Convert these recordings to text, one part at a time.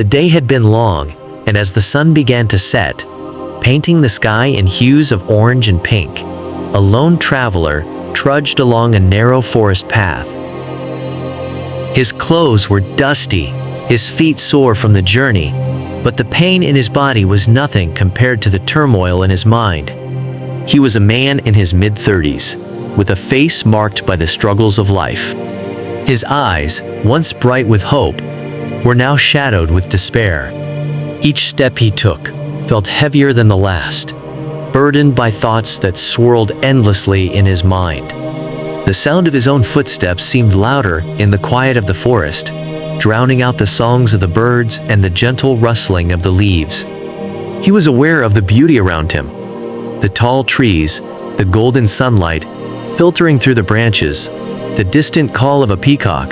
The day had been long, and as the sun began to set, painting the sky in hues of orange and pink, a lone traveler trudged along a narrow forest path. His clothes were dusty, his feet sore from the journey, but the pain in his body was nothing compared to the turmoil in his mind. He was a man in his mid-30s, with a face marked by the struggles of life. His eyes, once bright with hope, were now shadowed with despair. Each step he took felt heavier than the last, burdened by thoughts that swirled endlessly in his mind. The sound of his own footsteps seemed louder in the quiet of the forest, drowning out the songs of the birds and the gentle rustling of the leaves. He was aware of the beauty around him, the tall trees, the golden sunlight filtering through the branches, the distant call of a peacock,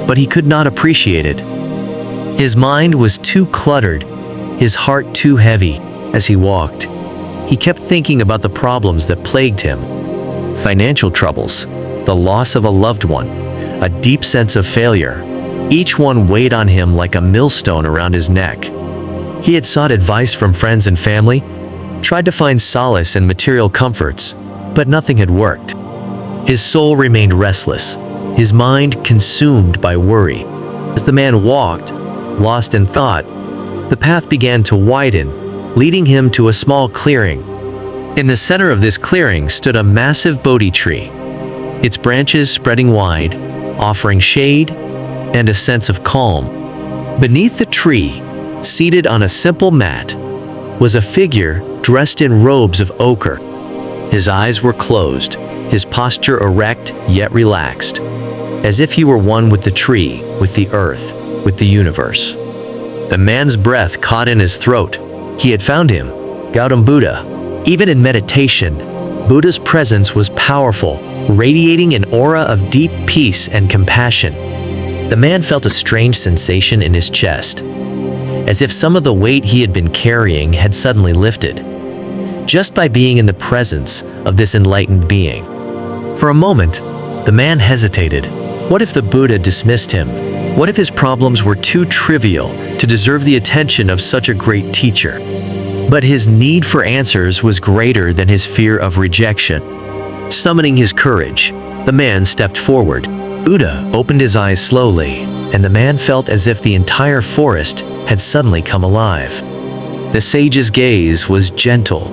but he could not appreciate it. His mind was too cluttered, his heart too heavy. As he walked, he kept thinking about the problems that plagued him. Financial troubles, the loss of a loved one, a deep sense of failure. Each one weighed on him like a millstone around his neck. He had sought advice from friends and family, tried to find solace in material comforts, but nothing had worked. His soul remained restless, his mind consumed by worry. As the man walked, lost in thought, the path began to widen, leading him to a small clearing. In the center of this clearing stood a massive Bodhi tree, its branches spreading wide, offering shade and a sense of calm. Beneath the tree, seated on a simple mat, was a figure dressed in robes of ochre. His eyes were closed, his posture erect yet relaxed, as if he were one with the tree, with the earth, with the universe. The man's breath caught in his throat. He had found him, Gautam Buddha. Even in meditation, Buddha's presence was powerful, radiating an aura of deep peace and compassion. The man felt a strange sensation in his chest, as if some of the weight he had been carrying had suddenly lifted, just by being in the presence of this enlightened being. For a moment, the man hesitated. What if the Buddha dismissed him? What if his problems were too trivial to deserve the attention of such a great teacher? But his need for answers was greater than his fear of rejection. Summoning his courage, the man stepped forward. Buddha opened his eyes slowly, and the man felt as if the entire forest had suddenly come alive. The sage's gaze was gentle,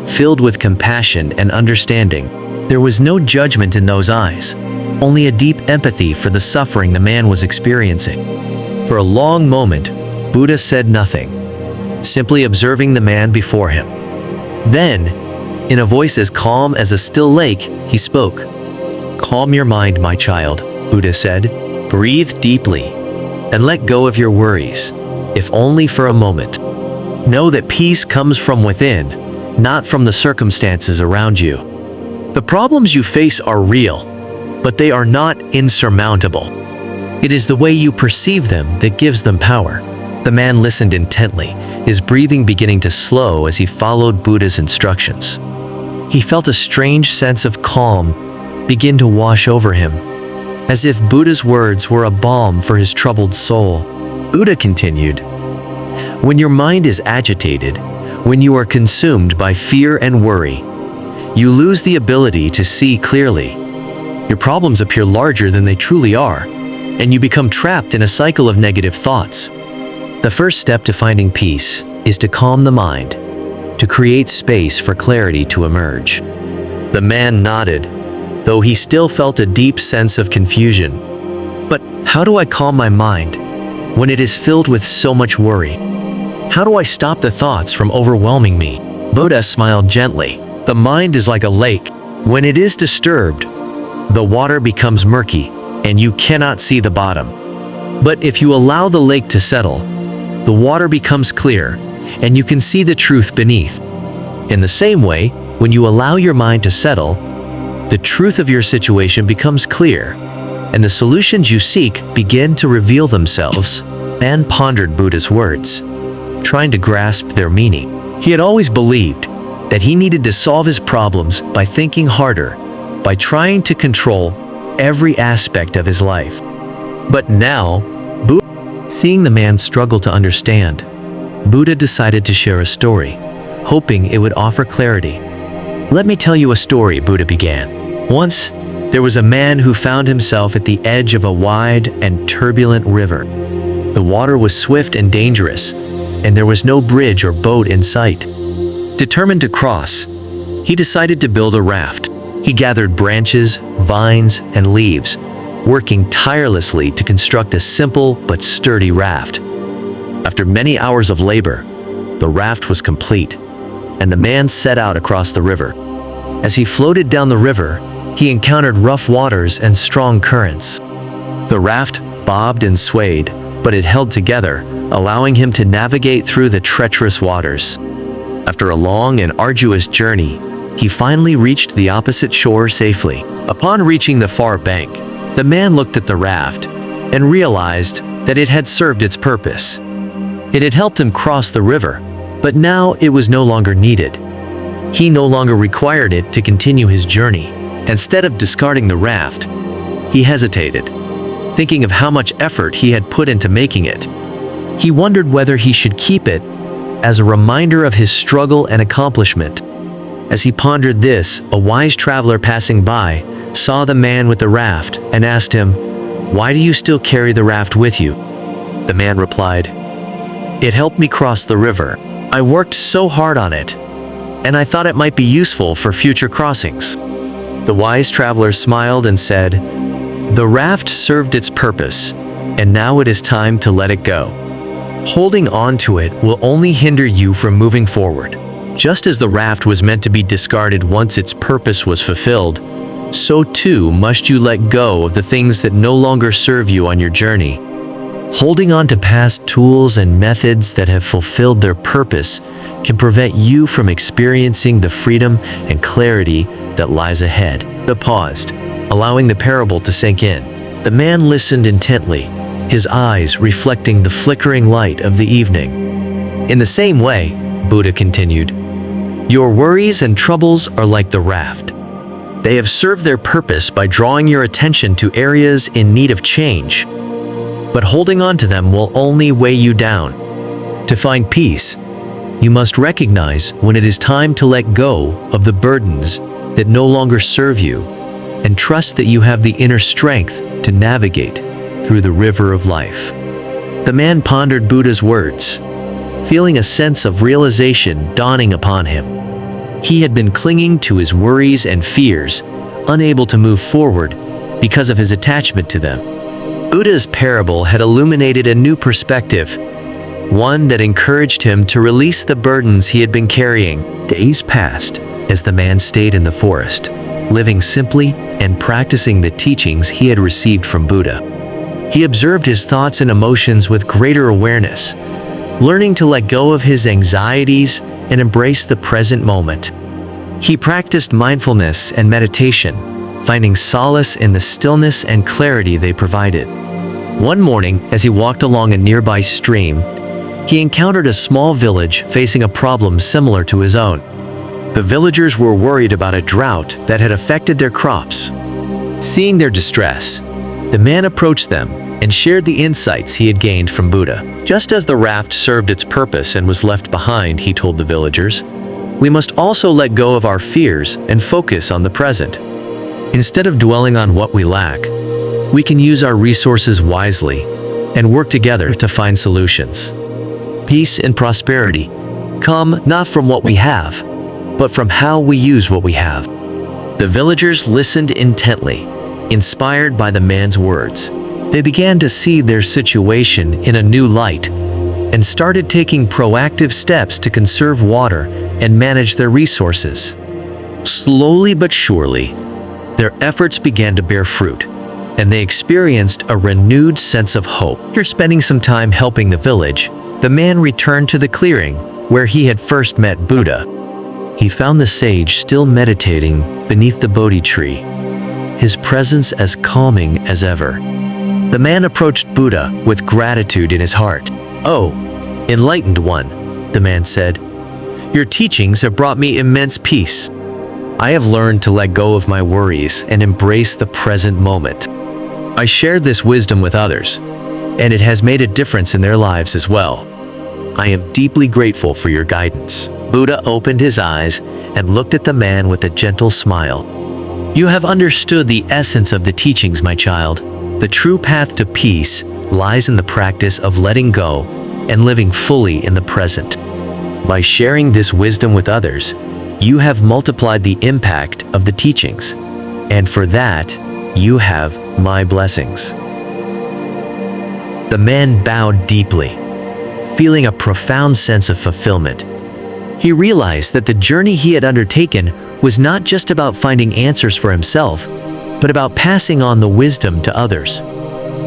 filled with compassion and understanding. There was no judgment in those eyes, only a deep empathy for the suffering the man was experiencing. For a long moment, Buddha said nothing, simply observing the man before him. Then, in a voice as calm as a still lake, he spoke. "Calm your mind, my child," Buddha said. "Breathe deeply and let go of your worries, if only for a moment. Know that peace comes from within, not from the circumstances around you. The problems you face are real, but they are not insurmountable. It is the way you perceive them that gives them power." The man listened intently, his breathing beginning to slow as he followed Buddha's instructions. He felt a strange sense of calm begin to wash over him, as if Buddha's words were a balm for his troubled soul. Buddha continued, "When your mind is agitated, when you are consumed by fear and worry, you lose the ability to see clearly. Your problems appear larger than they truly are, and you become trapped in a cycle of negative thoughts. The first step to finding peace is to calm the mind, to create space for clarity to emerge." The man nodded, though he still felt a deep sense of confusion. "But how do I calm my mind when it is filled with so much worry? How do I stop the thoughts from overwhelming me?" Buddha smiled gently. "The mind is like a lake. When it is disturbed, the water becomes murky, and you cannot see the bottom. But if you allow the lake to settle, the water becomes clear, and you can see the truth beneath. In the same way, when you allow your mind to settle, the truth of your situation becomes clear, and the solutions you seek begin to reveal themselves." Man pondered Buddha's words, trying to grasp their meaning. He had always believed that he needed to solve his problems by thinking harder, by trying to control every aspect of his life. But now, Buddha Seeing the man struggle to understand, Buddha decided to share a story, hoping it would offer clarity. "Let me tell you a story," Buddha began. "Once, there was a man who found himself at the edge of a wide and turbulent river. The water was swift and dangerous, and there was no bridge or boat in sight. Determined to cross, he decided to build a raft. He gathered branches, vines, and leaves, working tirelessly to construct a simple but sturdy raft. After many hours of labor, the raft was complete, and the man set out across the river. As he floated down the river, he encountered rough waters and strong currents. The raft bobbed and swayed, but it held together, allowing him to navigate through the treacherous waters. After a long and arduous journey, he finally reached the opposite shore safely. Upon reaching the far bank, the man looked at the raft and realized that it had served its purpose. It had helped him cross the river, but now it was no longer needed. He no longer required it to continue his journey. Instead of discarding the raft, he hesitated, thinking of how much effort he had put into making it. He wondered whether he should keep it as a reminder of his struggle and accomplishment. As he pondered this, a wise traveler passing by saw the man with the raft and asked him, "Why do you still carry the raft with you?" The man replied, "It helped me cross the river. I worked so hard on it, and I thought it might be useful for future crossings." The wise traveler smiled and said, "The raft served its purpose, and now it is time to let it go. Holding on to it will only hinder you from moving forward. Just as the raft was meant to be discarded once its purpose was fulfilled, so too must you let go of the things that no longer serve you on your journey. Holding on to past tools and methods that have fulfilled their purpose can prevent you from experiencing the freedom and clarity that lies ahead." Buddha paused, allowing the parable to sink in. The man listened intently, his eyes reflecting the flickering light of the evening. "In the same way," Buddha continued, "your worries and troubles are like the raft. They have served their purpose by drawing your attention to areas in need of change, but holding on to them will only weigh you down. To find peace, you must recognize when it is time to let go of the burdens that no longer serve you, and trust that you have the inner strength to navigate through the river of life." The man pondered Buddha's words, feeling a sense of realization dawning upon him. He had been clinging to his worries and fears, unable to move forward because of his attachment to them. Buddha's parable had illuminated a new perspective, one that encouraged him to release the burdens he had been carrying. Days passed as the man stayed in the forest, living simply and practicing the teachings he had received from Buddha. He observed his thoughts and emotions with greater awareness, learning to let go of his anxieties and embrace the present moment. He practiced mindfulness and meditation, finding solace in the stillness and clarity they provided. One morning, as he walked along a nearby stream, he encountered a small village facing a problem similar to his own. The villagers were worried about a drought that had affected their crops. Seeing their distress, the man approached them and shared the insights he had gained from Buddha. Just as the raft served its purpose and was left behind, he told the villagers, we must also let go of our fears and focus on the present. Instead of dwelling on what we lack, we can use our resources wisely and work together to find solutions. Peace and prosperity come not from what we have, but from how we use what we have. The villagers listened intently, inspired by the man's words. They began to see their situation in a new light and started taking proactive steps to conserve water and manage their resources. Slowly but surely, their efforts began to bear fruit, and they experienced a renewed sense of hope. After spending some time helping the village, the man returned to the clearing where he had first met Buddha. He found the sage still meditating beneath the Bodhi tree, his presence as calming as ever. The man approached Buddha with gratitude in his heart. "Oh, enlightened one," the man said, "your teachings have brought me immense peace. I have learned to let go of my worries and embrace the present moment. I shared this wisdom with others, and it has made a difference in their lives as well. I am deeply grateful for your guidance." Buddha opened his eyes and looked at the man with a gentle smile. "You have understood the essence of the teachings, my child. The true path to peace lies in the practice of letting go and living fully in the present. By sharing this wisdom with others, you have multiplied the impact of the teachings, and for that, you have my blessings." The man bowed deeply, feeling a profound sense of fulfillment. He realized that the journey he had undertaken was not just about finding answers for himself, but about passing on the wisdom to others.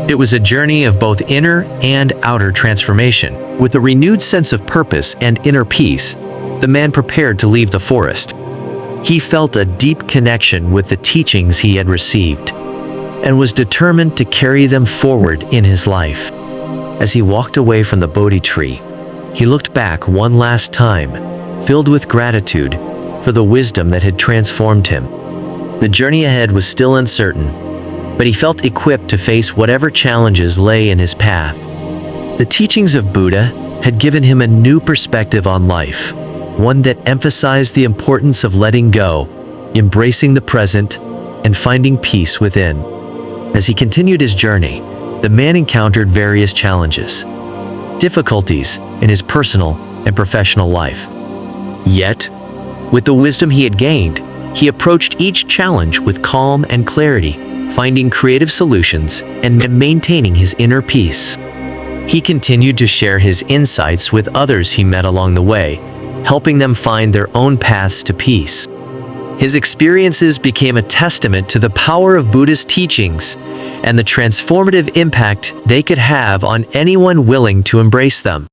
It was a journey of both inner and outer transformation. With a renewed sense of purpose and inner peace, the man prepared to leave the forest. He felt a deep connection with the teachings he had received, and was determined to carry them forward in his life. As he walked away from the Bodhi tree, he looked back one last time, filled with gratitude for the wisdom that had transformed him. The journey ahead was still uncertain, but he felt equipped to face whatever challenges lay in his path. The teachings of Buddha had given him a new perspective on life, one that emphasized the importance of letting go, embracing the present, and finding peace within. As he continued his journey, the man encountered various challenges, difficulties in his personal and professional life. Yet, with the wisdom he had gained, he approached each challenge with calm and clarity, finding creative solutions and maintaining his inner peace. He continued to share his insights with others he met along the way, helping them find their own paths to peace. His experiences became a testament to the power of Buddhist teachings and the transformative impact they could have on anyone willing to embrace them.